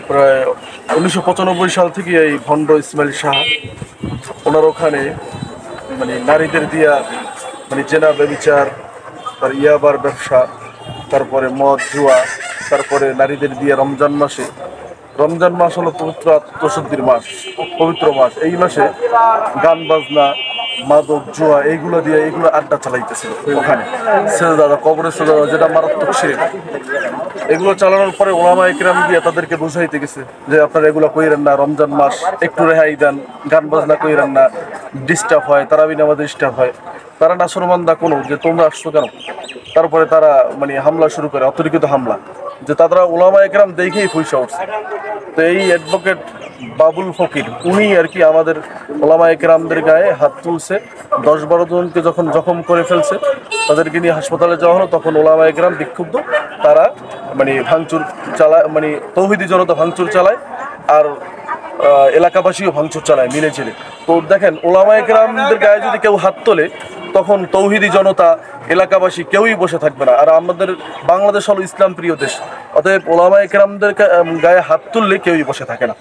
প্রায় 1995 সাল থেকে এই ভণ্ড ইসমাইল শাহ ওনার ওখানে মানে নারীদের দিয়া মানে জেনা ব্যভিচার, তার ইয়াবার ব্যবসা, তারপরে মদ জুয়া, তারপরে নারীদের দিয়ে রমজান মাস হলো পবিত্র আত্মশুদ্ধির মাস, পবিত্র মাস। এই মাসে গান বাজনা, মাদক জুয়া এইগুলো আড্ডা চালাইতেছিল ওখানে, সেজদা কবরে সেজদা, যেটা মারাত্মক শিরক। এগুলো চালানোর পরে ওলামা ইকরাম দিয়ে তাদেরকে বুঝাইতে গেছে যে আপনারা এগুলো কইরেন না, রমজান মাস একটু রেহাই দেন, গান বাজনা কইরেন না, ডিস্টার্ব হয়, তারাবি নামাজে ডিস্টার্ব হয়। তারা নাসরমান্দা কোনো যে তোমরা আসছো কেন। তারপরে তারা মানে হামলা শুরু করে, অতর্কিত হামলা, যে তারা ওলামা ইকরাম দেখেই পয়সা উঠছে। তো এই অ্যাডভোকেট বাবুল ফকির উনি আর কি আমাদের ওলামা ইকরামদের গায়ে হাত তুলছে, 10-12 জনকে যখন জখম করে ফেলছে, তাদেরকে নিয়ে হাসপাতালে যাওয়া হলো। তখন ওলামা ইকরাম বিক্ষুব্ধ, তারা মানে ভাঙচুর চালায়, মানে তৌহিদি জনতা ভাঙচুর চালায়, আর এলাকাবাসীও ভাঙচুর চালায় মিলে ছেলে। তো দেখেন, ওলামা ইকরামদের গায়ে যদি কেউ হাত তোলে, তখন তৌহিদি জনতা, এলাকাবাসী কেউই বসে থাকবে না। আর আমাদের বাংলাদেশ হলো ইসলাম প্রিয় দেশ, অতএব ওলামা ইকরামদের গায়ে হাত তুললে কেউই বসে থাকে না।